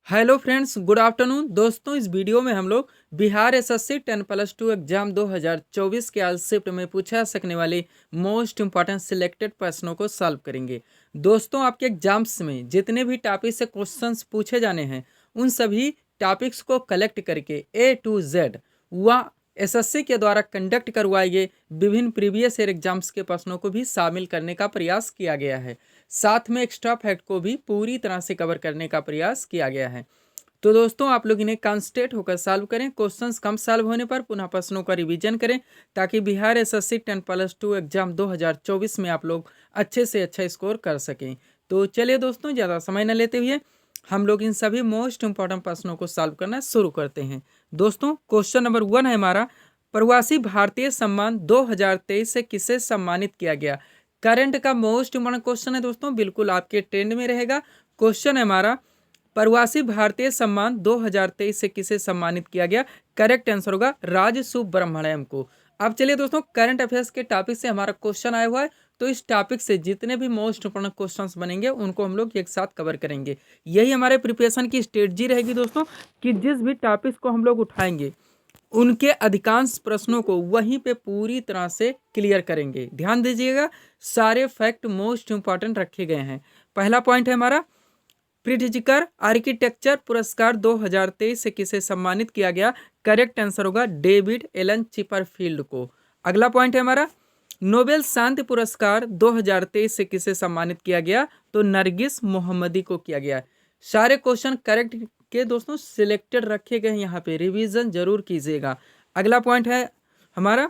Hello friends, good afternoon. दोस्तों, इस video में हम लोग बिहार एसएससी 10+2 एग्जाम 2024 के आज शिफ्ट में पूछा सकने वाले मोस्ट इंपॉर्टेंट सिलेक्टेड प्रश्नों को सॉल्व करेंगे। दोस्तों, आपके एग्जाम्स में जितने भी टॉपिक से क्वेश्चंस पूछे जाने हैं उन सभी टॉपिक्स को कलेक्ट करके A to Z वह एसएससी के द्वारा कंडक्ट करवाए गए विभिन्न प्रीवियस ईयर एग्जाम्स के प्रश्नों को भी शामिल करने का प्रयास किया गया है। साथ में एक्स्ट्रा फैक्ट को भी पूरी तरह से कवर करने का प्रयास किया गया है। तो दोस्तों, आप लोग इन्हें कॉन्सेंट्रेट होकर सॉल्व करें। क्वेश्चंस कम सॉल्व होने पर पुनः प्रश्नों का रिवीजन करें ताकि बिहार एसएससी 10+2 एग्जाम 2024 में आप लोग अच्छे से अच्छा स्कोर कर सकें। तो चलिए दोस्तों, ज़्यादा समय न लेते हुए हम लोग इन सभी मोस्ट इंपॉर्टेंट प्रश्नों को सॉल्व करना शुरू करते हैं। दोस्तों, क्वेश्चन नंबर 1 है हमारा, प्रवासी भारतीय सम्मान 2023 से किसे सम्मानित किया गया। करंट का मोस्ट इंपॉर्टेंट क्वेश्चन है दोस्तों, बिल्कुल आपके ट्रेंड में रहेगा। क्वेश्चन है हमारा, प्रवासी भारतीय सम्मान 2023 से किसे सम्मानित किया गया। करेक्ट आंसर होगा राज सुब्रमण्यम को। अब चलिए दोस्तों, करंट अफेयर्स के टॉपिक से हमारा क्वेश्चन आया हुआ है, तो इस टॉपिक से जितने भी मोस्ट इंपॉर्टेंट क्वेश्चंस बनेंगे उनको हम लोग एक साथ कवर करेंगे। यही हमारे प्रिपरेशन की स्ट्रेटजी रहेगी दोस्तों, कि जिस भी टॉपिक्स को हम लोग उठाएंगे उनके अधिकांश प्रश्नों को वहीं पे पूरी तरह से क्लियर करेंगे। ध्यान दीजिएगा, सारे फैक्ट मोस्ट इंपॉर्टेंट रखे गए हैं। पहला पॉइंट है हमारा, प्रिट्जकर आर्किटेक्चर पुरस्कार 2023 से किसे सम्मानित किया गया। करेक्ट आंसर होगा डेविड एलन चिपरफील्ड को। अगला पॉइंट है हमारा, नोबेल शांति पुरस्कार 2023 से किसे सम्मानित किया गया, तो नरगिस मोहम्मदी को किया गया। सारे क्वेश्चन करेक्ट के दोस्तों सिलेक्टेड रखे गए हैं, यहाँ पे रिवीजन जरूर कीजिएगा। अगला पॉइंट है हमारा,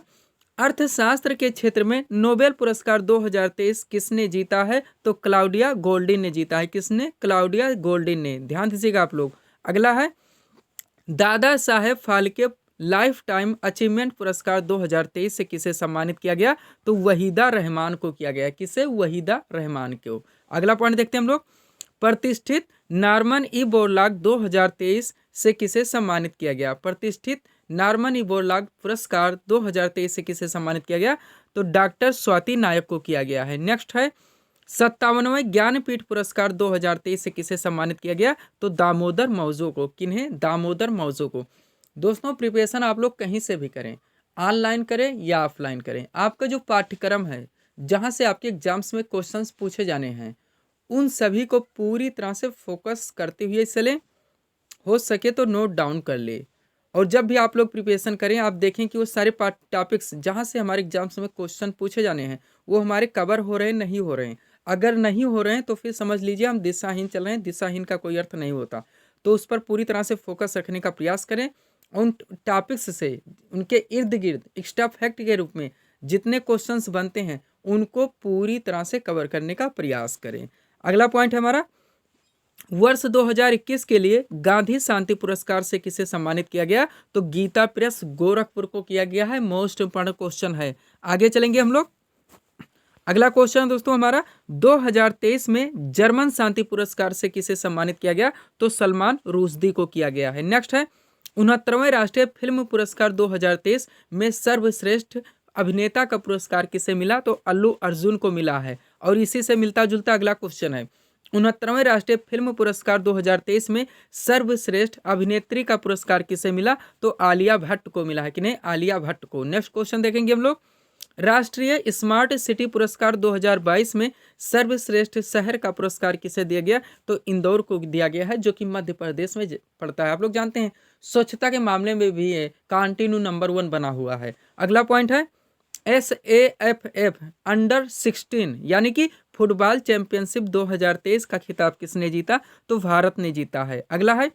अर्थशास्त्र के क्षेत्र में नोबेल पुरस्कार 2023 किसने जीता है, तो क्लाउडिया गोल्डिन ने जीता है। किसने? क्लाउडिया गोल्डिन ने। ध्यान दीजिएगा आप लोग। अगला है, Dada Saheb Phalke life time achievement पुरस्कार 2023 से किसे सम्मानित किया गया, तो वहीदा रहमान को किया गया। किसे? वहीदा रहमान को। अगला पॉइंट देखते हैं हम लोग, प्रतिष्ठित नॉर्मन ई बोरलॉग 2023 से किसे सम्मानित किया गया। प्रतिष्ठित नॉर्मन ई बोरलॉग पुरस्कार 2023 से किसे सम्मानित किया गया, तो डॉक्टर स्वाति नायक को किया गया है। नेक्स्ट है, 57वें ज्ञानपीठ पुरस्कार 2023 से किसे सम्मानित किया गया, तो दामोदर मौजू को। किन्हें? दामोदर मौजू को। दोस्तों, प्रिपरेशन आप लोग कहीं से भी करें, ऑनलाइन करें या ऑफलाइन करें, आपका जो पाठ्यक्रम है जहां से आपके एग्जाम्स में क्वेश्चंस पूछे जाने हैं उन सभी को पूरी तरह से फोकस करते हुए चलें। हो सके तो नोट डाउन कर ले, और जब भी आप लोग प्रिपरेशन करें आप देखें कि वो सारे टॉपिक्स जहाँ से हमारे एग्जाम्स में क्वेश्चन पूछे जाने हैं वो हमारे कवर हो रहे हैं, नहीं हो रहे हैं। अगर नहीं हो रहे हैं तो फिर समझ लीजिए हम दिशाहीन चल रहे हैं। दिशाहीन का कोई अर्थ नहीं होता, तो उस पर पूरी तरह से फोकस रखने का प्रयास करें। उन टॉपिक्स से उनके इर्द गिर्द एक्स्ट्रा फैक्ट के रूप में जितने क्वेश्चंस बनते हैं उनको पूरी तरह से कवर करने का प्रयास करें। अगला पॉइंट है हमारा, वर्ष 2021 के लिए गांधी शांति पुरस्कार से किसे सम्मानित किया गया, तो गीता प्रेस गोरखपुर को किया गया है। मोस्ट इंपॉर्टेंट क्वेश्चन है। आगे चलेंगे हम लोग। अगला क्वेश्चन दोस्तों हमारा, 2023 में जर्मन शांति पुरस्कार से किसे सम्मानित किया गया, तो सलमान रुश्दी को किया गया है। नेक्स्ट है, 69वें राष्ट्रीय फिल्म पुरस्कार 2023 में सर्वश्रेष्ठ अभिनेता का पुरस्कार किसे मिला, तो अल्लू अर्जुन को मिला है। और इसी से मिलता जुलता अगला क्वेश्चन है, 69वें राष्ट्रीय फिल्म पुरस्कार 2023 में सर्वश्रेष्ठ अभिनेत्री का पुरस्कार किसे मिला, तो आलिया भट्ट को मिला है। कि नहीं? आलिया भट्ट को। नेक्स्ट क्वेश्चन देखेंगे हम लोग, राष्ट्रीय स्मार्ट सिटी पुरस्कार 2022 में सर्वश्रेष्ठ शहर का पुरस्कार किसे दिया गया, तो इंदौर को दिया गया है, जो कि मध्य प्रदेश में पड़ता है। आप लोग जानते हैं स्वच्छता के मामले में भी ये कंटिन्यू नंबर 1 बना हुआ है। अगला पॉइंट है, SAFF अंडर 16 यानी कि फुटबॉल चैंपियनशिप 2023 का खिताब किसने जीता, तो भारत ने जीता है। अगला है,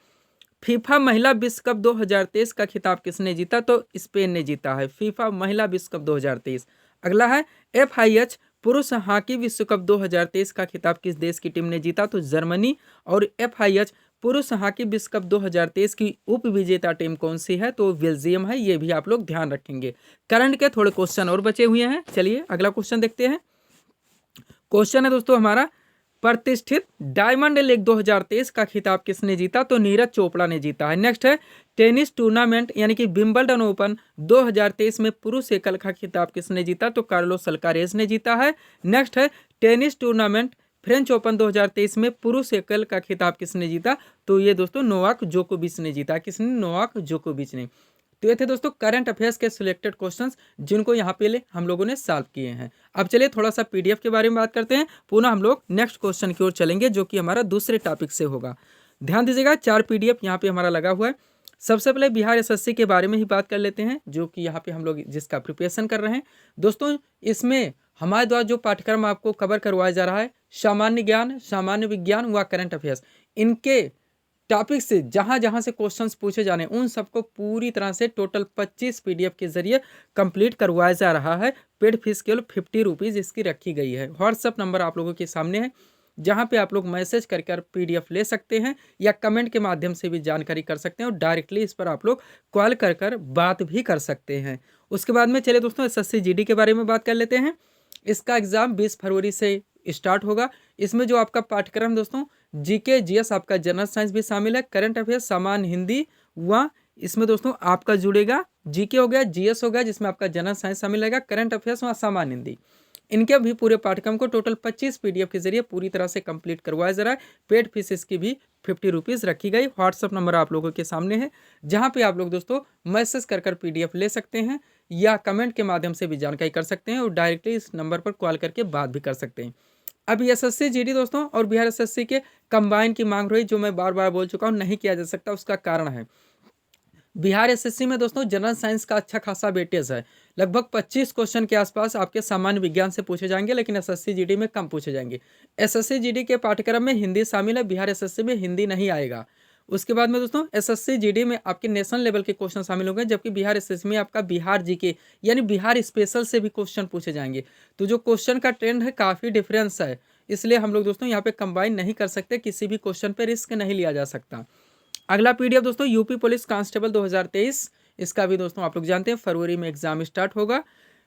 फीफा महिला विश्व कप 2023 का खिताब किसने जीता, तो स्पेन ने जीता है। फीफा महिला विश्व कप 2023। अगला है, FIH पुरुष हॉकी विश्व कप 2023 का खिताब किस देश की टीम ने जीता, तो जर्मनी। और FIH पुरुष हॉकी विश्व कप 2023 की उप विजेता टीम कौन सी है, तो बेल्जियम है। ये भी आप लोग ध्यान रखेंगे। करंट के थोड़े क्वेश्चन और बचे हुए हैं। चलिए अगला क्वेश्चन देखते हैं। क्वेश्चन है दोस्तों हमारा, प्रतिष्ठित डायमंड लीग 2023 का खिताब किसने जीता, तो नीरज चोपड़ा ने जीता है। नेक्स्ट है, टेनिस टूर्नामेंट यानी कि विंबलडन ओपन 2023 में पुरुष एकल का खिताब किसने जीता, तो कार्लोस अल्कारेज ने जीता है। नेक्स्ट है, टेनिस टूर्नामेंट फ्रेंच ओपन 2023 में पुरुष एकल का खिताब किसने जीता? तो ये दोस्तों नोवाक जोकोविच ने जीता। किसने? नोवाक जोकोविच ने। तो ये थे दोस्तों करंट अफेयर्स के सिलेक्टेड क्वेश्चंस जिनको यहाँ पे हम लोगों ने सॉल्व किए हैं। अब चलिए थोड़ा सा पीडीएफ के बारे में बात करते हैं। पुनः हम लोग नेक्स्ट क्वेश्चन की ओर चलेंगे जो कि हमारा दूसरे टॉपिक से होगा। ध्यान दीजिएगा 4 पीडीएफ यहाँ पे हमारा लगा हुआ है। सबसे पहले बिहार एसएससी के बारे में ही बात कर लेते हैं जो कि यहाँ पे हम लोग जिसका प्रिपरेशन कर रहे हैं। दोस्तों इसमें हमारे द्वारा जो पाठ्यक्रम आपको कवर करवाया जा रहा है सामान्य ज्ञान, सामान्य विज्ञान व करंट अफेयर्स, इनके टॉपिक से जहाँ जहाँ से क्वेश्चंस पूछे जाने उन सबको पूरी तरह से टोटल 25 पीडीएफ के जरिए कंप्लीट करवाया जा रहा है। पेड फीस केवल 50 रुपीज़ इसकी रखी गई है। व्हाट्सअप नंबर आप लोगों के सामने है जहाँ पे आप लोग मैसेज करके पीडीएफ ले सकते हैं या कमेंट के माध्यम से भी जानकारी कर सकते हैं और डायरेक्टली इस पर आप लोग कॉल कर बात भी कर सकते हैं। उसके बाद में चलिए दोस्तों एसएससी जीडी के बारे में बात कर लेते हैं। इसका एग्ज़ाम 20 फरवरी से स्टार्ट होगा। इसमें जो आपका पाठ्यक्रम दोस्तों जीके जीएस, आपका जनरल साइंस भी शामिल है, करंट अफेयर्स, सामान्य हिंदी व इसमें दोस्तों आपका जुड़ेगा जीके हो गया, जीएस हो गया जिसमें आपका जनरल साइंस शामिल रहेगा, करंट अफेयर्स व सामान्य हिंदी, इनके भी पूरे पाठ्यक्रम को टोटल 25 पीडीएफ के जरिए पूरी तरह से कंप्लीट करवाया जा रहा है। पेड फीस इसकी भी 50 रुपीज़ रखी गई। व्हाट्सअप नंबर आप लोगों के सामने है जहाँ पे आप लोग दोस्तों मैसेज कर पीडीएफ ले सकते हैं या कमेंट के माध्यम से भी जानकारी कर सकते हैं और डायरेक्टली इस नंबर पर कॉल करके बात भी कर सकते हैं। अब एसएससी जीडी दोस्तों और बिहार एसएससी के कंबाइन की मांग रही जो मैं बार बार बोल चुका हूँ नहीं किया जा सकता। उसका कारण है बिहार एसएससी में दोस्तों जनरल साइंस का अच्छा खासा वेटेज है। लगभग 25 क्वेश्चन के आसपास आपके सामान्य विज्ञान से पूछे जाएंगे लेकिन एसएससी जीडी में कम पूछे जाएंगे। एसएससी जीडी के पाठ्यक्रम में हिंदी शामिल है, बिहार एसएससी में हिंदी नहीं आएगा। उसके बाद में दोस्तों एसएससी जीडी में आपके नेशनल लेवल के क्वेश्चन शामिल होंगे जबकि बिहार एसएससी में आपका बिहार जीके यानी बिहार स्पेशल से भी क्वेश्चन पूछे जाएंगे। तो जो क्वेश्चन का ट्रेंड है काफ़ी डिफरेंस है, इसलिए हम लोग दोस्तों यहाँ पे कंबाइन नहीं कर सकते, किसी भी क्वेश्चन पे रिस्क नहीं लिया जा सकता। अगला पीडीएफ दोस्तों यूपी पुलिस कांस्टेबल 2023, इसका भी दोस्तों आप लोग जानते हैं फरवरी में एग्जाम स्टार्ट होगा।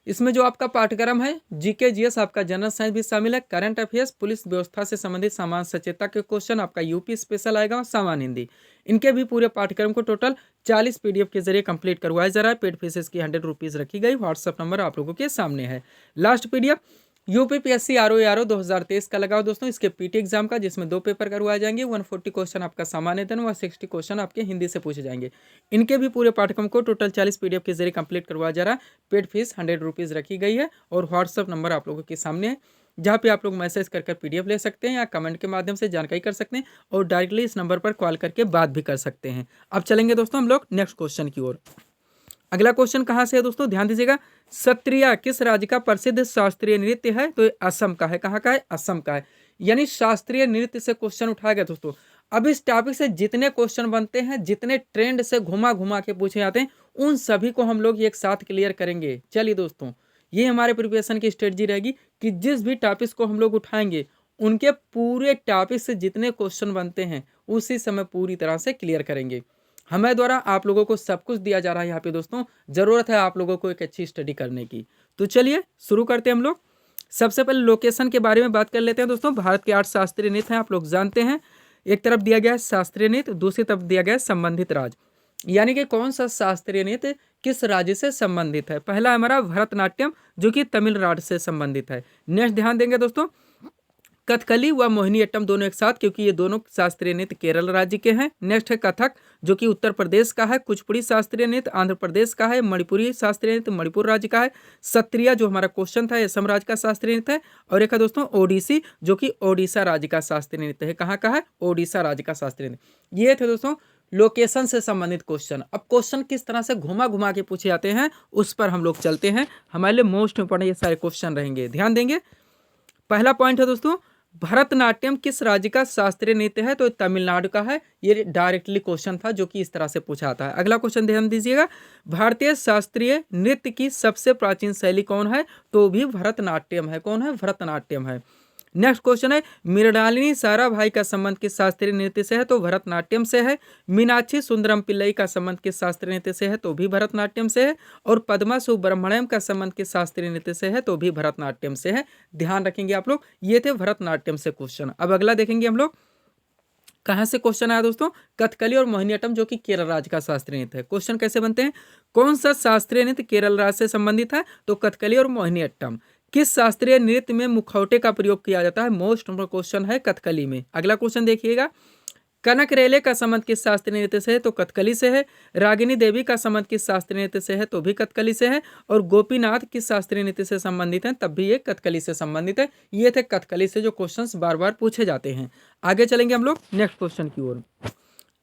इसमें जो आपका पाठ्यक्रम है जीके जीएस, आपका जनरल साइंस भी शामिल है, करंट अफेयर्स, पुलिस व्यवस्था से संबंधित सामान्य सचेतता के क्वेश्चन, आपका यूपी स्पेशल आएगा और सामान्य हिंदी, इनके भी पूरे पाठ्यक्रम को टोटल 40 पीडीएफ के जरिए कंप्लीट करवाया जा रहा है। पेड फीस की 100 रुपीज़ रखी गई। व्हाट्सअप नंबर आप लोगों के सामने है। लास्ट पीडीएफ यूपीपीएससी आरओ 2023 का लगाओ दोस्तों, इसके पीटी एग्जाम का जिसमें 2 पेपर करवाए जाएंगे। 140 क्वेश्चन आपका सामान्य धन व 60 क्वेश्चन आपके हिंदी से पूछे जाएंगे। इनके भी पूरे पाठ्यक्रम को टोटल 40 पीडीएफ के जरिए कंप्लीट करवाया जा रहा है। पेड फीस 100 रुपीज़ रखी गई है और व्हाट्सअप नंबर आप लोगों के सामने है जहाँ पे आप लोग मैसेज कर पीडीएफ ले सकते हैं या कमेंट के माध्यम से जानकारी कर सकते हैं और डायरेक्टली इस नंबर पर कॉल करके बात भी कर सकते हैं। अब चलेंगे दोस्तों हम लोग नेक्स्ट क्वेश्चन की ओर। अगला क्वेश्चन कहाँ से है दोस्तों, ध्यान दीजिएगा। सत्रिया किस राज्य का प्रसिद्ध शास्त्रीय नृत्य है? तो ये असम का है। कहाँ का है? असम का है। यानी शास्त्रीय नृत्य से क्वेश्चन उठाया गया दोस्तों। अब इस टॉपिक से जितने क्वेश्चन बनते हैं, जितने ट्रेंड से घुमा घुमा के पूछे जाते हैं, उन सभी को हम लोग एक साथ क्लियर करेंगे। चलिए दोस्तों, ये हमारे प्रिपरेशन की स्ट्रेटजी रहेगी कि जिस भी टॉपिक्स को हम लोग उठाएंगे उनके पूरे टॉपिक से जितने क्वेश्चन बनते हैं उसी समय पूरी तरह से क्लियर करेंगे। हमें द्वारा आप लोगों को सब कुछ दिया जा रहा है यहाँ पे दोस्तों, ज़रूरत है आप लोगों को एक अच्छी स्टडी करने की। तो चलिए शुरू करते हैं हम लोग। सबसे पहले लोकेशन के बारे में बात कर लेते हैं दोस्तों। भारत के 8 शास्त्रीय नृत्य हैं, आप लोग जानते हैं। एक तरफ दिया गया है शास्त्रीय नृत्य, दूसरी तरफ दिया गया है संबंधित राज्य, यानी कि कौन सा शास्त्रीय नृत्य किस राज्य से संबंधित है। पहला हमारा भरतनाट्यम जो कि तमिलनाडु से संबंधित है। नेक्स्ट ध्यान देंगे दोस्तों कथकली व मोहिनीअट्टम दोनों एक साथ, क्योंकि ये दोनों शास्त्रीय नृत्य केरल राज्य के हैं। नेक्स्ट है कथक जो कि उत्तर प्रदेश का है। कुचिपुड़ी शास्त्रीय नृत्य आंध्र प्रदेश का है। मणिपुरी शास्त्रीय नृत्य मणिपुर राज्य का है। सत्रिया जो हमारा क्वेश्चन था असम राज्य का शास्त्रीय नृत्य है। और एक है दोस्तों ओडिसी जो कि ओडिशा राज्य का शास्त्रीय नृत्य है। कहाँ का है? ओडिशा राज्य का शास्त्रीय नृत्य। ये थे दोस्तों लोकेशन से संबंधित क्वेश्चन। अब क्वेश्चन किस तरह से घुमा घुमा के पूछे जाते हैं उस पर हम लोग चलते हैं। हमारे लिए मोस्ट इंपॉर्टेंट ये सारे क्वेश्चन रहेंगे, ध्यान देंगे। पहला पॉइंट है दोस्तों भरतनाट्यम किस राज्य का शास्त्रीय नृत्य है? तो तमिलनाडु का है। ये डायरेक्टली क्वेश्चन था जो कि इस तरह से पूछा आता है। अगला क्वेश्चन ध्यान दीजिएगा, भारतीय शास्त्रीय नृत्य की सबसे प्राचीन शैली कौन है? तो भी भरतनाट्यम है। कौन है? भरतनाट्यम है। नेक्स्ट क्वेश्चन है मृणालिनी साराभाई का संबंध किस शास्त्रीय नृत्य से है? तो भरतनाट्यम से है। मीनाक्षी सुंदरम पिल्लई का संबंध किस शास्त्रीय नृत्य से है? तो भी भरतनाट्यम से है। और पद्मा सुब्रमण्यम का संबंध किस शास्त्रीय नृत्य से है? तो भी भरतनाट्यम से है। ध्यान रखेंगे आप लोग। ये थे भरतनाट्यम से क्वेश्चन। अब अगला देखेंगे हम लोग कहाँ से क्वेश्चन आया दोस्तों, कथकली और मोहिनीअट्टम जो कि केरल राज्य का शास्त्रीय नृत्य है। क्वेश्चन कैसे बनते हैं, कौन सा शास्त्रीय नृत्य केरल राज्य से संबंधित है? तो कथकली और मोहिनीअट्टम। किस शास्त्रीय नृत्य में मुखौटे का प्रयोग किया जाता है? मोस्ट नंबर क्वेश्चन है कथकली में। अगला क्वेश्चन देखिएगा, कनक रेले का संबंध किस शास्त्रीय नृत्य से है? तो कथकली से है। रागिनी देवी का संबंध किस शास्त्रीय नृत्य से है? तो भी कथकली से है। और गोपीनाथ किस शास्त्रीय नृत्य से संबंधित हैं? तब भी ये कथकली से संबंधित है। ये थे कथकली से जो क्वेश्चंस बार बार पूछे जाते हैं। आगे चलेंगे हम लोग नेक्स्ट क्वेश्चन की ओर।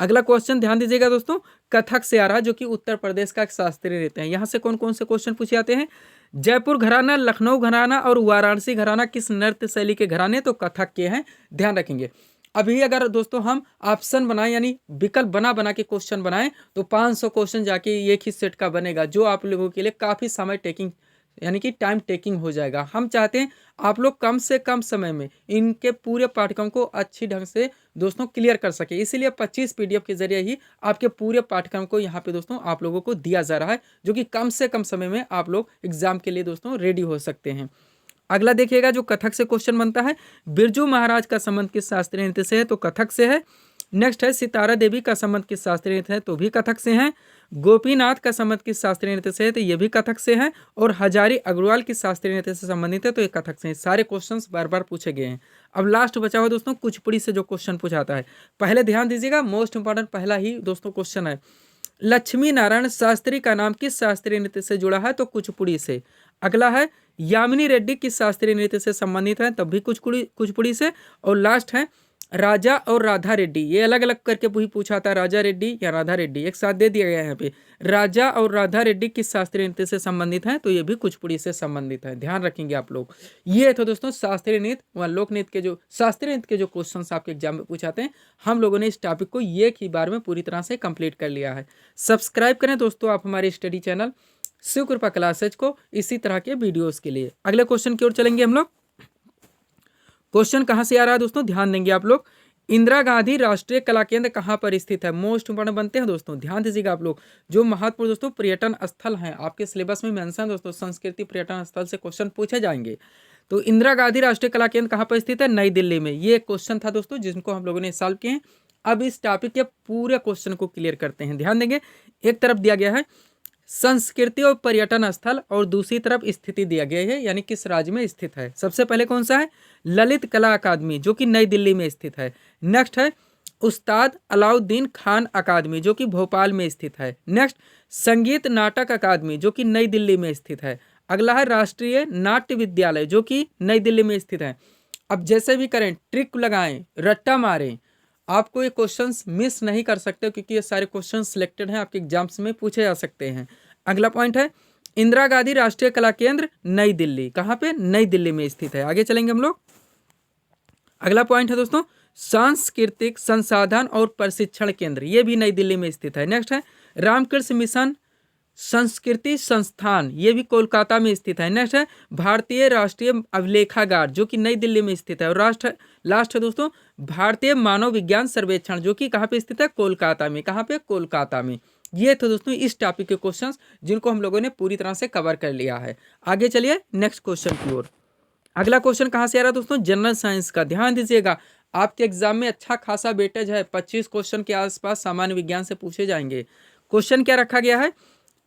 अगला क्वेश्चन ध्यान दीजिएगा दोस्तों, कथक से आ रहा है, जो कि उत्तर प्रदेश का एक शास्त्रीय नृत्य है। यहाँ से कौन कौन से क्वेश्चन पूछे जाते हैं? जयपुर घराना, लखनऊ घराना और वाराणसी घराना किस नृत्य शैली के घराने? तो कथक के हैं, ध्यान रखेंगे। अभी अगर दोस्तों हम ऑप्शन बनाएं यानी विकल्प बना बना के क्वेश्चन बनाएं तो 500 क्वेश्चन जाके एक ही सेट का बनेगा, जो आप लोगों के लिए काफ़ी समय टेकिंग यानी कि टाइम टेकिंग हो जाएगा। हम चाहते हैं आप लोग कम से कम समय में इनके पूरे पाठ्यक्रम को अच्छी ढंग से दोस्तों क्लियर कर सके, इसीलिए 25 PDF के जरिए ही आपके पूरे पाठ्यक्रम को यहाँ पे दोस्तों आप लोगों को दिया जा रहा है, जो कि कम से कम समय में आप लोग एग्जाम के लिए दोस्तों रेडी हो सकते हैं। अगला देखिएगा, जो कथक से क्वेश्चन बनता है, बिरजू महाराज का संबंध किस शास्त्रीय नृत्य से है? तो कथक से है। नेक्स्ट है, सितारा देवी का संबंध किस शास्त्रीय नृत्य है? तो भी कथक से है। गोपीनाथ का संबंध किस शास्त्रीय नृत्य से है? तो ये भी कथक से है। और हजारी अग्रवाल किस शास्त्रीय नृत्य से संबंधित है? तो ये कथक से है। सारे क्वेश्चंस बार बार पूछे गए हैं। अब लास्ट बचा हुआ दोस्तों कुचिपुड़ी से जो क्वेश्चन पूछाता है, पहले ध्यान दीजिएगा, मोस्ट इंपॉर्टेंट पहला ही दोस्तों क्वेश्चन है, लक्ष्मी नारायण शास्त्री का नाम किस शास्त्रीय नृत्य से जुड़ा है? तो कुचिपुड़ी से। अगला है, यामिनी रेड्डी किस शास्त्रीय नृत्य से संबंधित है? तब भी कुचिपुड़ी से। और लास्ट है, राजा और राधा रेड्डी, ये अलग अलग करके भी पूछा था, राजा रेड्डी या राधा रेड्डी, एक साथ दे दिया गया है यहाँ पे। राजा और राधा रेड्डी किस शास्त्रीय नृत्य से संबंधित हैं? तो ये भी कुचिपुड़ी से संबंधित है, ध्यान रखेंगे आप लोग। ये तो दोस्तों शास्त्रीय नृत्य व लोक नृत्य के जो शास्त्रीय नृत्य के जो क्वेश्चन आपके एग्जाम में पूछाते हैं, हम लोगों ने इस टॉपिक को एक ही बार में पूरी तरह से कंप्लीट कर लिया है। सब्सक्राइब करें दोस्तों आप हमारे स्टडी चैनल शिव कृपा क्लासेज को इसी तरह के वीडियोस के लिए। अगले क्वेश्चन की ओर चलेंगे हम लोग। क्वेश्चन कहां से आ रहा है दोस्तों, ध्यान देंगे आप लोग, इंदिरा गांधी राष्ट्रीय कला केंद्र कहां पर स्थित है? मोस्ट इंपोर्टेंट बनते हैं दोस्तों, ध्यान दीजिएगा आप लोग। जो महत्वपूर्ण दोस्तों पर्यटन स्थल हैं आपके सिलेबस में मेंशन दोस्तों, संस्कृति पर्यटन स्थल से क्वेश्चन पूछे जाएंगे। तो इंदिरा गांधी राष्ट्रीय कला केंद्र कहां पर स्थित है? नई दिल्ली में। ये क्वेश्चन था दोस्तों जिनको हम लोगों ने सॉल्व किए हैं। अब इस टॉपिक के पूरे क्वेश्चन को क्लियर करते हैं। ध्यान देंगे, एक तरफ दिया गया है संस्कृति और पर्यटन स्थल और दूसरी तरफ स्थिति दिया गया है, यानी किस राज्य में स्थित है। सबसे पहले कौन सा है? ललित कला अकादमी, जो कि नई दिल्ली में स्थित है। नेक्स्ट है उस्ताद अलाउद्दीन खान अकादमी, जो कि भोपाल में स्थित है। नेक्स्ट संगीत नाटक अकादमी, जो कि नई दिल्ली में स्थित है। अगला है राष्ट्रीय नाट्य विद्यालय, जो कि नई दिल्ली में स्थित है। अब जैसे भी करें, ट्रिक लगाएं, रट्टा मारें, आपको ये क्वेश्चंस मिस नहीं कर सकते, क्योंकि ये सारे क्वेश्चंस सिलेक्टेड हैं, आपके एग्जाम्स में पूछे जा सकते हैं। अगला पॉइंट है इंदिरा गांधी राष्ट्रीय कला केंद्र नई दिल्ली, कहाँ पे? नई दिल्ली में स्थित है। आगे चलेंगे हम लोग। अगला पॉइंट है दोस्तों सांस्कृतिक संसाधन और प्रशिक्षण केंद्र, ये भी नई दिल्ली में स्थित है। नेक्स्ट है रामकृष्ण मिशन संस्कृति संस्थान, ये भी कोलकाता में स्थित है। नेक्स्ट है भारतीय राष्ट्रीय अभिलेखागार, जो कि नई दिल्ली में स्थित है। और लास्ट है दोस्तों भारतीय मानव विज्ञान सर्वेक्षण, जो कि कहाँ पे स्थित है? कोलकाता में। कहाँ पे? कोलकाता में। ये थे दोस्तों इस टॉपिक के क्वेश्चंस जिनको हम लोगों ने पूरी तरह से कवर कर लिया है। आगे चलिए नेक्स्ट क्वेश्चन की ओर। अगला क्वेश्चन कहाँ से आ रहा है दोस्तों? जनरल साइंस का। ध्यान दीजिएगा, आपके एग्जाम में अच्छा खासा वेटेज है, 25 क्वेश्चन के आसपास सामान्य विज्ञान से पूछे जाएंगे। क्वेश्चन क्या रखा गया है?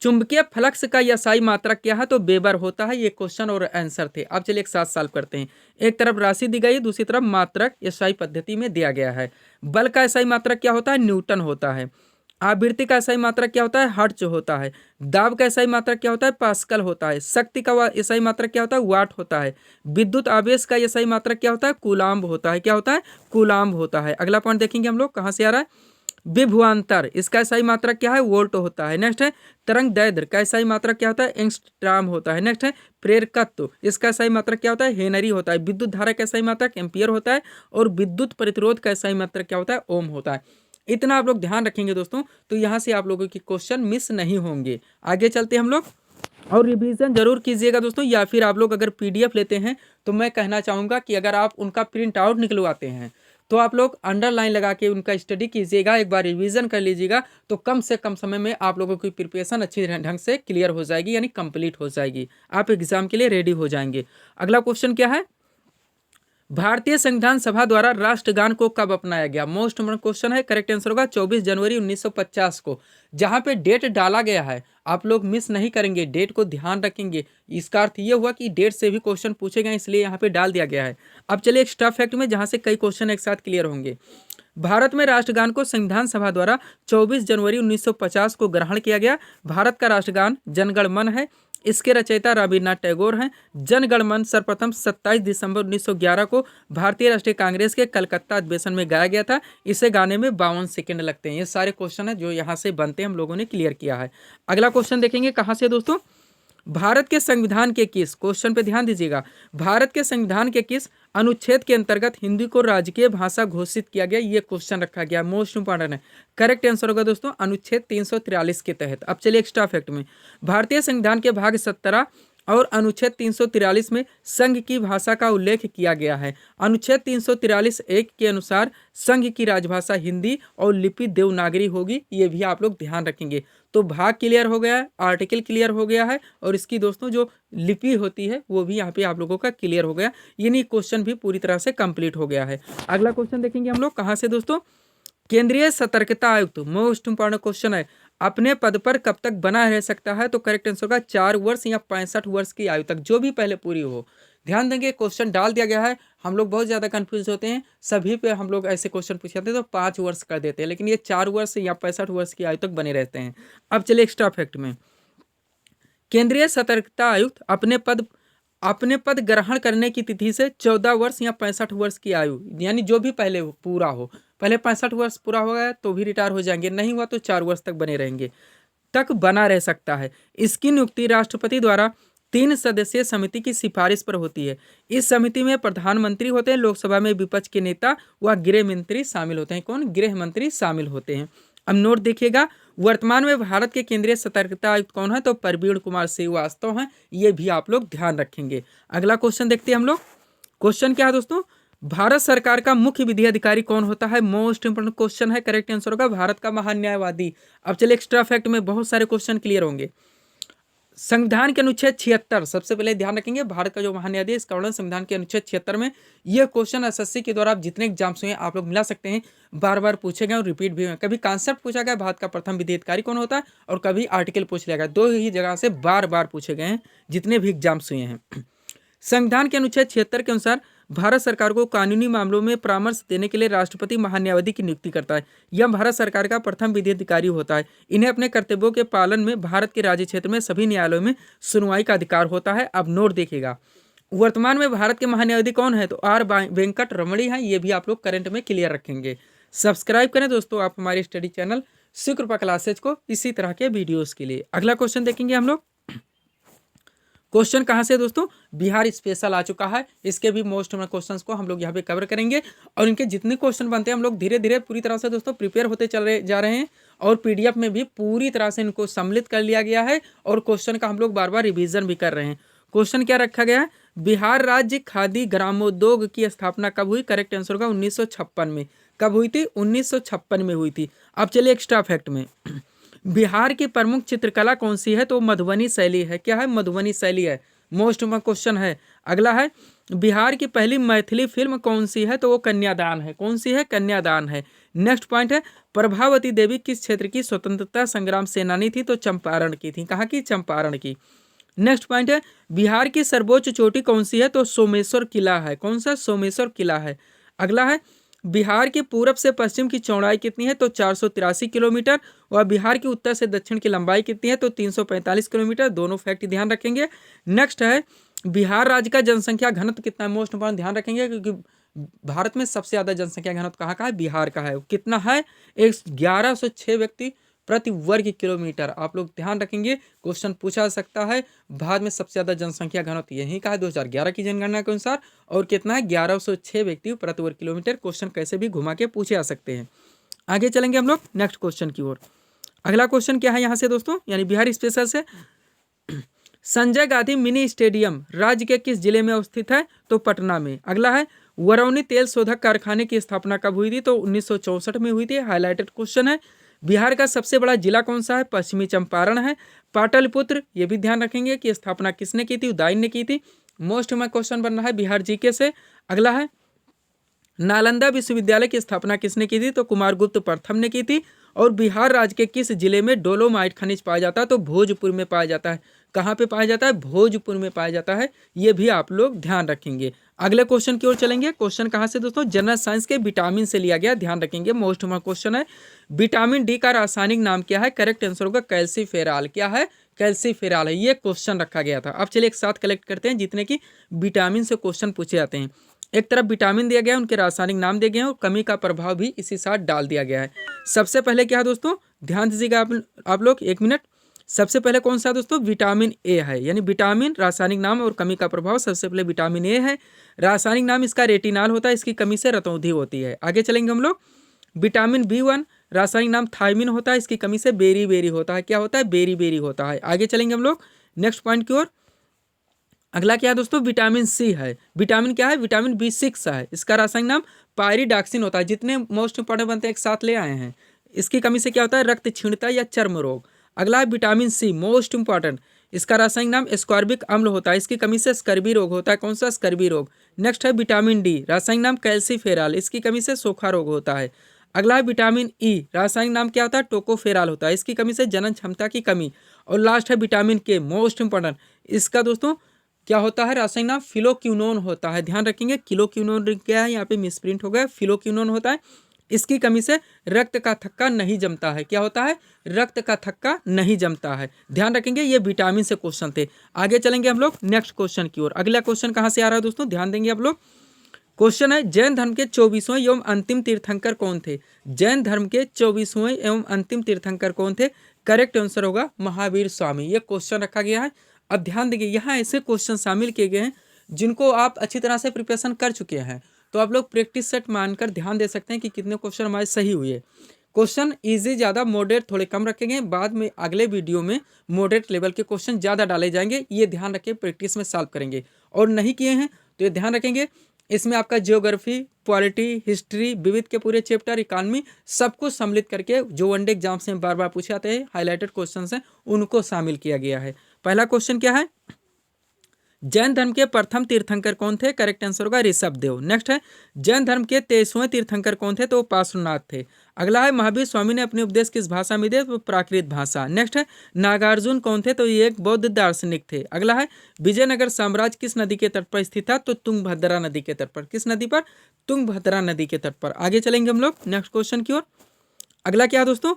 चुंबकीय फ्लक्स का SI मात्रक क्या है? तो वेबर होता है। ये क्वेश्चन और आंसर थे। अब चलिए एक साथ सॉल्व करते हैं। एक तरफ राशि दी गई, दूसरी तरफ मात्रक SI पद्धति में दिया गया है। बल का SI मात्रक क्या होता है? न्यूटन होता है। आवृत्ति का SI मात्रक क्या होता है? हर्ट्ज होता है। दाब का SI मात्रक क्या होता है? पास्कल होता है। शक्ति का SI मात्रक क्या होता है? वाट होता है। विद्युत आवेश का SI मात्रक क्या होता है? कूलाम्ब होता है। क्या होता है? कूलाम्ब होता है। अगला पॉइंट देखेंगे हम लोग, कहाँ से आ रहा है? विभवांतर, इसका SI मात्रक क्या है? वोल्ट होता है। नेक्स्ट है तरंग दैर्ध्य का SI मात्रक क्या होता है? एंगस्ट्रॉम होता है। नेक्स्ट है प्रेरकत्व, इसका SI मात्रक क्या होता है? हेनरी होता है। विद्युत धारा का SI मात्रक एम्पियर होता है। और विद्युत प्रतिरोध का SI मात्रक क्या होता है? ओम होता है। इतना आप लोग ध्यान रखेंगे दोस्तों, तो यहाँ से आप लोगों की क्वेश्चन मिस नहीं होंगे। आगे चलते हम लोग, और रिवीजन जरूर कीजिएगा दोस्तों, या फिर आप लोग अगर PDF लेते हैं तो मैं कहना चाहूँगा कि अगर आप उनका प्रिंट आउट निकलवाते हैं तो आप लोग अंडरलाइन लगा के उनका स्टडी कीजिएगा, एक बार रिवीजन कर लीजिएगा, तो कम से कम समय में आप लोगों की प्रिपरेशन अच्छी ढंग से क्लियर हो जाएगी, यानी कंप्लीट हो जाएगी, आप एग्जाम के लिए रेडी हो जाएंगे। अगला क्वेश्चन क्या है? भारतीय संविधान सभा द्वारा राष्ट्रगान को कब अपनाया गया? मोस्ट इम्पोर्टेंट क्वेश्चन है। करेक्ट आंसर होगा 24 जनवरी 1950 को। जहां पे डेट डाला गया है आप लोग मिस नहीं करेंगे, डेट को ध्यान रखेंगे। इसका अर्थ ये हुआ कि डेट से भी क्वेश्चन पूछे गए, इसलिए यहाँ पे डाल दिया गया है। अब चलिए एक्स्ट्रा फैक्ट में, जहां से कई क्वेश्चन एक साथ क्लियर होंगे। भारत में राष्ट्रगान को संविधान सभा द्वारा 24 जनवरी 1950 को ग्रहण किया गया। भारत का राष्ट्रगान जनगण मन है। इसके रचयिता रविन्द्रनाथ टैगोर हैं। जनगण मन सर्वप्रथम 27 दिसंबर 1911 को भारतीय राष्ट्रीय कांग्रेस के कलकत्ता अधिवेशन में गाया गया था। इसे गाने में 52 सेकंड लगते हैं। ये सारे क्वेश्चन है जो यहाँ से बनते हैं, हम लोगों ने क्लियर किया है। अगला क्वेश्चन देखेंगे कहाँ से दोस्तों। भारत के संविधान के किस, क्वेश्चन पे ध्यान दीजिएगा, भारत के संविधान के किस अनुच्छेद के अंतर्गत हिंदी को राजकीय भाषा घोषित किया गया? ये क्वेश्चन रखा गया, मोस्ट इंपॉर्टेंट है। करेक्ट आंसर होगा दोस्तों अनुच्छेद 343 के तहत। अब चलिए एक्स्ट्रा फैक्ट में, भारतीय संविधान के भाग 17 और अनुच्छेद 343 में संघ की भाषा का उल्लेख किया गया है। अनुच्छेद 343(1) के अनुसार संघ की राजभाषा हिंदी और लिपि देवनागरी होगी। ये भी आप लोग ध्यान रखेंगे। तो भाग क्लियर हो गया है, आर्टिकल क्लियर हो गया है, और इसकी दोस्तों जो लिपि होती है वो भी यहाँ पे आप लोगों का क्लियर हो गया, यानी क्वेश्चन भी पूरी तरह से कंप्लीट हो गया है। अगला क्वेश्चन देखेंगे हम लोग कहाँ से दोस्तों। केंद्रीय सतर्कता आयुक्त, मोस्ट इंपॉर्टेंट क्वेश्चन है, अपने पद पर कब तक बना रह सकता है? तो करेक्ट आंसर होगा 4 वर्ष या 65 वर्ष की आयु तक, जो भी पहले पूरी हो। ध्यान देंगे क्वेश्चन डाल दिया गया है, हम लोग बहुत ज़्यादा कंफ्यूज होते हैं, सभी पे हम लोग ऐसे क्वेश्चन पूछ जाते हैं तो 5 वर्ष कर देते हैं, लेकिन ये 4 वर्ष या 65 वर्ष की आयु तक बने रहते हैं। अब चलिए एक्स्ट्रा फैक्ट में, केंद्रीय सतर्कता आयुक्त अपने पद ग्रहण करने की तिथि से 14 वर्ष या 65 वर्ष की आयु, यानी जो भी पहले पूरा हो, पहले 65 वर्ष पूरा हो गया तो भी रिटायर हो जाएंगे, नहीं हुआ तो 4 वर्ष तक बने रहेंगे, तक बना रह सकता है। इसकी नियुक्ति राष्ट्रपति द्वारा 3 सदस्यीय समिति की सिफारिश पर होती है। इस समिति में प्रधानमंत्री होते हैं, लोकसभा में विपक्ष के नेता व गृह मंत्री शामिल होते हैं। कौन? गृह मंत्री शामिल होते हैं। अब नोट देखिएगा, वर्तमान में भारत के केंद्रीय सतर्कता आयुक्त कौन है? तो प्रवीण कुमार श्रीवास्तव हैं। ये भी आप लोग ध्यान रखेंगे। अगला क्वेश्चन देखते हैं हम लोग। क्वेश्चन क्या है दोस्तों, भारत सरकार का मुख्य विधि अधिकारी कौन होता है? मोस्ट इंपोर्टेंट क्वेश्चन है। करेक्ट आंसर होगा भारत का महान्यायवादी। अब चलिए एक्स्ट्रा फैक्ट में बहुत सारे क्वेश्चन क्लियर होंगे। संविधान के अनुच्छेद 76, सबसे पहले ध्यान रखेंगे, भारत का जो महान्यायाधीश इसका वर्णन संविधान के अनुच्छेद 76 में। यह क्वेश्चन एसएससी के द्वारा आप जितने एग्जाम्स हुए हैं आप लोग मिला सकते हैं, बार बार पूछे गए और रिपीट भी हुए। कभी कॉन्सेप्ट पूछा गया भारत का प्रथम विधि अधिकारी कौन होता है, और कभी आर्टिकल पूछ लिया गया। 2 ही जगह से बार बार पूछे गए हैं जितने भी एग्जाम्स हुए हैं। संविधान के अनुच्छेद 76 के अनुसार भारत सरकार को कानूनी मामलों में परामर्श देने के लिए राष्ट्रपति महान्यायवादी की नियुक्ति करता है। यह भारत सरकार का प्रथम विधि अधिकारी होता है। इन्हें अपने कर्तव्यों के पालन में भारत के राज्य क्षेत्र में सभी न्यायालयों में सुनवाई का अधिकार होता है। अब नोट देखिएगा, वर्तमान में भारत के महान्यायवादी कौन है? तो आर वेंकट रमणी हैं। ये भी आप लोग करंट में क्लियर रखेंगे। सब्सक्राइब करें दोस्तों आप हमारे स्टडी चैनल शिवकृपा क्लासेज को इसी तरह के वीडियोज़ के लिए। अगला क्वेश्चन देखेंगे हम लोग। क्वेश्चन कहाँ से दोस्तों, बिहार स्पेशल आ चुका है। इसके भी मोस्ट इम्पोर्टेंट क्वेश्चंस को हम लोग यहाँ पे कवर करेंगे, और इनके जितने क्वेश्चन बनते हैं हम लोग धीरे धीरे पूरी तरह से दोस्तों प्रिपेयर होते जा रहे हैं, और पीडीएफ में भी पूरी तरह से इनको सम्मिलित कर लिया गया है, और क्वेश्चन का हम लोग बार बार रिविजन भी कर रहे हैं। क्वेश्चन क्या रखा गया है, बिहार राज्य खादी ग्रामोद्योग की स्थापना कब हुई? करेक्ट आंसर होगा 1956 में। कब हुई थी? 1956 में हुई थी। अब चलिए एक्स्ट्रा फैक्ट में, बिहार की प्रमुख चित्रकला कौन सी है? तो मधुबनी शैली है। क्या है? मधुबनी शैली है। मोस्ट इम्पोर्टेंट क्वेश्चन है। अगला है, बिहार की पहली मैथिली फिल्म कौन सी है? तो वो कन्यादान है। कौन सी है? कन्यादान है। नेक्स्ट पॉइंट है, प्रभावती देवी किस क्षेत्र की स्वतंत्रता संग्राम सेनानी थी? तो चंपारण की थी। कहाँ की? चंपारण की। नेक्स्ट पॉइंट है, बिहार की सर्वोच्च चोटी कौन सी है? तो सोमेश्वर किला है। कौन सा? सोमेश्वर किला है। अगला है, बिहार के पूरब से पश्चिम की चौड़ाई कितनी है? तो 483 किलोमीटर। और बिहार की उत्तर से दक्षिण की लंबाई कितनी है? तो 345 किलोमीटर। दोनों फैक्ट ध्यान रखेंगे। नेक्स्ट है, बिहार राज्य का जनसंख्या घनत्व कितना है? मोस्ट इंपॉर्टेंट ध्यान रखेंगे, क्योंकि भारत में सबसे ज़्यादा जनसंख्या घनत्व कहाँ का है? बिहार का है। कितना है? 1106 व्यक्ति प्रति वर्ग किलोमीटर। आप लोग ध्यान रखेंगे, क्वेश्चन पूछा सकता है। भारत में सबसे ज़्यादा जनसंख्या घनत्व यहीं का है 2011 की जनगणना के अनुसार, और कितना है? 1106 व्यक्ति प्रति वर्ग किलोमीटर। क्वेश्चन कैसे भी घुमा के पूछे आ सकते हैं। आगे चलेंगे हम लोग नेक्स्ट क्वेश्चन की ओर। अगला क्वेश्चन क्या है यहाँ से दोस्तों, यानी बिहार स्पेशल से, संजय गांधी मिनी स्टेडियम राज्य के किस जिले में अवस्थित है? तो पटना में। अगला है, बरौनी तेल शोधक कारखाने की स्थापना कब हुई थी? तो 1964 में हुई थी। हाईलाइटेड क्वेश्चन है। बिहार का सबसे बड़ा जिला कौन सा है? पश्चिमी चंपारण है। पाटलिपुत्र, ये भी ध्यान रखेंगे कि स्थापना किसने की थी? उदयन ने की थी। मोस्ट में क्वेश्चन बन रहा है बिहार जीके से। अगला है, नालंदा विश्वविद्यालय की स्थापना किसने की थी? तो कुमारगुप्त प्रथम ने की थी। और बिहार राज्य के किस जिले में डोलोमाइट खनिज पाया जाता है? तो भोजपुर में पाया जाता है। कहाँ पे पाया जाता है? भोजपुर में पाया जाता है। ये भी आप लोग ध्यान रखेंगे। अगले क्वेश्चन की ओर चलेंगे। क्वेश्चन कहाँ से दोस्तों? जनरल साइंस के विटामिन से लिया गया, ध्यान रखेंगे। मोस्ट इम्पोर्टेंट क्वेश्चन है। विटामिन डी का रासायनिक नाम क्या है? करेक्ट आंसर होगा कैल्सीफेराल। क्या है? कैल्सीफेराल है। ये क्वेश्चन रखा गया था। अब चलिए एक साथ कलेक्ट करते हैं जितने की विटामिन से क्वेश्चन पूछे जाते हैं। एक तरफ विटामिन दिया गया है, उनके रासायनिक नाम दिए गए हैं और कमी का प्रभाव भी इसी साथ डाल दिया गया है। सबसे पहले क्या है दोस्तों? ध्यान दीजिएगा आप लोग, एक मिनट। सबसे पहले कौन सा दोस्तों? विटामिन ए है। यानी विटामिन, रासायनिक नाम और कमी का प्रभाव। सबसे पहले विटामिन ए है। रासायनिक नाम इसका रेटिनाल होता है। इसकी कमी से रतौंधी होती है। आगे चलेंगे हम लोग। विटामिन B1 रासायनिक नाम थायमिन होता है। इसकी कमी से बेरी बेरी होता है। क्या होता है? बेरी बेरी होता है। आगे चलेंगे हम लोग नेक्स्ट पॉइंट की ओर। अगला क्या है दोस्तों? विटामिन सी है। विटामिन क्या है? विटामिन B6 है। इसका रासायनिक नाम पायरिडॉक्सिन होता है। जितने मोस्ट इंपॉर्टेंट बनते हैं एक साथ ले आए हैं। इसकी कमी से क्या होता है? रक्त क्षीणता या चर्म रोग। अगला है विटामिन सी, मोस्ट इंपॉर्टेंट। इसका रासायनिक नाम एस्कॉर्बिक अम्ल होता है। इसकी कमी से स्कर्वी रोग होता है। कौन सा? स्कर्वी रोग। नेक्स्ट है विटामिन डी, रासायनिक नाम कैल्सीफेराल। इसकी कमी से सोखा रोग होता है। अगला है विटामिन ई, रासायनिक नाम क्या होता है? टोकोफेराल होता है। इसकी कमी से जनन क्षमता की कमी। और लास्ट है विटामिन के, मोस्ट इंपॉर्टेंट। इसका दोस्तों क्या होता है? रासायनिक नाम फिलोक्विनोन होता है। ध्यान रखेंगे। किलोक्विनोन क्या है? यहाँ पे मिसप्रिंट हो गया। फिलोक्विनोन होता है। इसकी कमी से रक्त का थक्का नहीं जमता है। क्या होता है? रक्त का थक्का नहीं जमता है। ध्यान रखेंगे। ये विटामिन से क्वेश्चन थे। आगे चलेंगे हम लोग नेक्स्ट क्वेश्चन की ओर। अगला क्वेश्चन कहाँ से आ रहा है दोस्तों? ध्यान देंगे आप लोग। क्वेश्चन है जैन धर्म के 24वें एवं अंतिम तीर्थंकर कौन थे? जैन धर्म के 24वें एवं अंतिम तीर्थंकर कौन थे? करेक्ट आंसर होगा महावीर स्वामी। ये क्वेश्चन रखा गया है। अब ध्यान देखिए, यहाँ ऐसे क्वेश्चन शामिल किए गए हैं जिनको आप अच्छी तरह से प्रिपरेशन कर चुके हैं। तो आप लोग प्रैक्टिस सेट मानकर ध्यान दे सकते हैं कि कितने क्वेश्चन हमारे सही हुए। क्वेश्चन इजी ज़्यादा, मॉडरेट थोड़े कम रखे गए। बाद में अगले वीडियो में मॉडरेट लेवल के क्वेश्चन ज़्यादा डाले जाएंगे। ये ध्यान रखें, प्रैक्टिस में सॉल्व करेंगे। और नहीं किए हैं तो ये ध्यान रखेंगे, इसमें आपका जियोग्राफी, पॉलिटी, हिस्ट्री, विविध के पूरे चैप्टर, इकॉनमी, सब कुछ सम्मिलित करके जो वनडे एग्जाम से बार बार पूछे जाते हैं, हाईलाइटेड क्वेश्चन हैं, उनको शामिल किया गया है। पहला क्वेश्चन क्या है? जैन धर्म के प्रथम तीर्थंकर कौन थे? करेक्ट आंसर होगा ऋषभदेव। नेक्स्ट है जैन धर्म के 23वें तीर्थंकर कौन थे? तो पार्श्वनाथ थे। अगला है महावीर स्वामी ने अपने उपदेश किस भाषा में दिए? तो प्राकृत भाषा। नेक्स्ट है नागार्जुन कौन थे? तो ये एक बौद्ध दार्शनिक थे। अगला है विजयनगर साम्राज्य किस नदी के तट पर स्थित था? तो तुंगभद्रा नदी के तट पर। किस नदी पर? तुंगभद्रा नदी के तट पर। आगे चलेंगे हम लोग नेक्स्ट क्वेश्चन की ओर। अगला क्या है दोस्तों?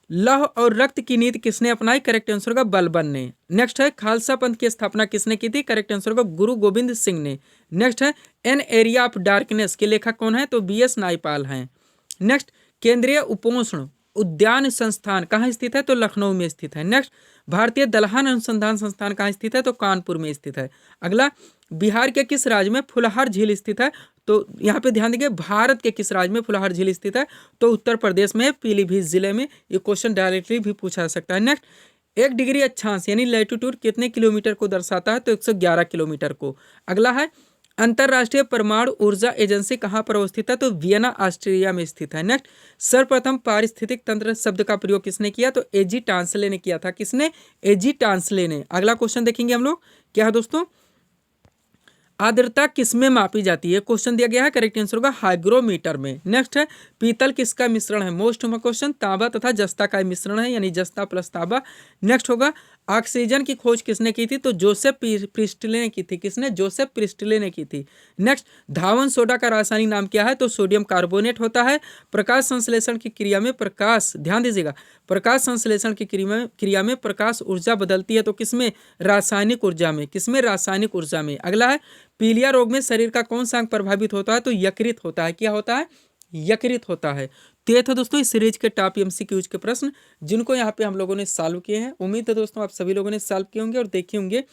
लौह और रक्त की नीति किसने अपनाई? करेक्ट आंसर होगा बलबन ने। नेक्स्ट है खालसा पंथ की स्थापना किसने की थी? करेक्ट आंसर होगा गुरु गोविंद सिंह ने। नेक्स्ट है एन एरिया ऑफ डार्कनेस के लेखक कौन है? तो BS नायपाल हैं। नेक्स्ट केंद्रीय उपोष्ण उद्यान संस्थान कहाँ स्थित है? तो लखनऊ में स्थित है। नेक्स्ट भारतीय दलहन अनुसंधान संस्थान कहाँ स्थित है? तो कानपुर में स्थित है। अगला बिहार के किस राज्य में फुलहर झील स्थित है? तो यहाँ पे ध्यान देंगे, भारत के किस राज्य में फुलहर झील स्थित है? तो उत्तर प्रदेश में पीलीभीत जिले में। ये क्वेश्चन डायरेक्टली भी पूछा जा सकता है। नेक्स्ट 1 डिग्री अक्षांश यानी लैटिट्यूड कितने किलोमीटर को दर्शाता है? तो 111 किलोमीटर को। अगला है अंतरराष्ट्रीय परमाणु ऊर्जा एजेंसी कहाँ पर अवस्थित है? तो वियना ऑस्ट्रिया में स्थित है। नेक्स्ट सर्वप्रथम पारिस्थितिक तंत्र शब्द का प्रयोग किसने किया? तो AG टांसले ने किया था। किसने? AG टांसले ने। अगला क्वेश्चन देखेंगे हम लोग, क्या है दोस्तों? आर्द्रता किसमें मापी जाती है? क्वेश्चन दिया गया है। करेक्ट आंसर होगा हाइग्रोमीटर में। नेक्स्ट है पीतल किसका मिश्रण है? मोस्ट क्वेश्चन तांबा तथा जस्ता का मिश्रण है, यानी जस्ता प्लस तांबा। नेक्स्ट होगा ऑक्सीजन की खोज किसने की थी? तो जोसेफ प्रिस्टले ने की थी। किसने? जोसेफ प्रिस्टले ने की थी। नेक्स्ट धावन सोडा का रासायनिक नाम क्या है? तो सोडियम कार्बोनेट होता है। प्रकाश संश्लेषण की क्रिया में प्रकाश, ध्यान दीजिएगा, प्रकाश संश्लेषण की क्रिया में प्रकाश ऊर्जा बदलती है। तो किसमें? रासायनिक ऊर्जा में। किसमें? रासायनिक ऊर्जा में। अगला है पीलिया रोग में शरीर का कौन सा अंग प्रभावित होता है? तो यकृत होता है। क्या होता है? यकृत होता है। तो ये था दोस्तों इस सीरीज के टॉप MCQs के प्रश्न जिनको यहाँ पे हम लोगों ने सॉल्व किए हैं। उम्मीद है दोस्तों आप सभी लोगों ने सॉल्व किए होंगे और देखे होंगे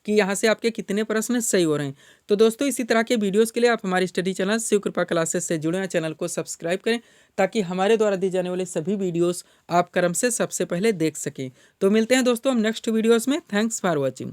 कि यहाँ से आपके कितने प्रश्न सही हो रहे हैं। तो दोस्तों इसी तरह के वीडियोस के लिए आप हमारी स्टडी चैनल शिव कृपा क्लासेस से जुड़े हैं। चैनल को सब्सक्राइब करें ताकि हमारे द्वारा दी जाने वाले सभी वीडियोस आप क्रम से सबसे पहले देख सकें। तो मिलते हैं दोस्तों हम नेक्स्ट वीडियोस में। Thanks for watching.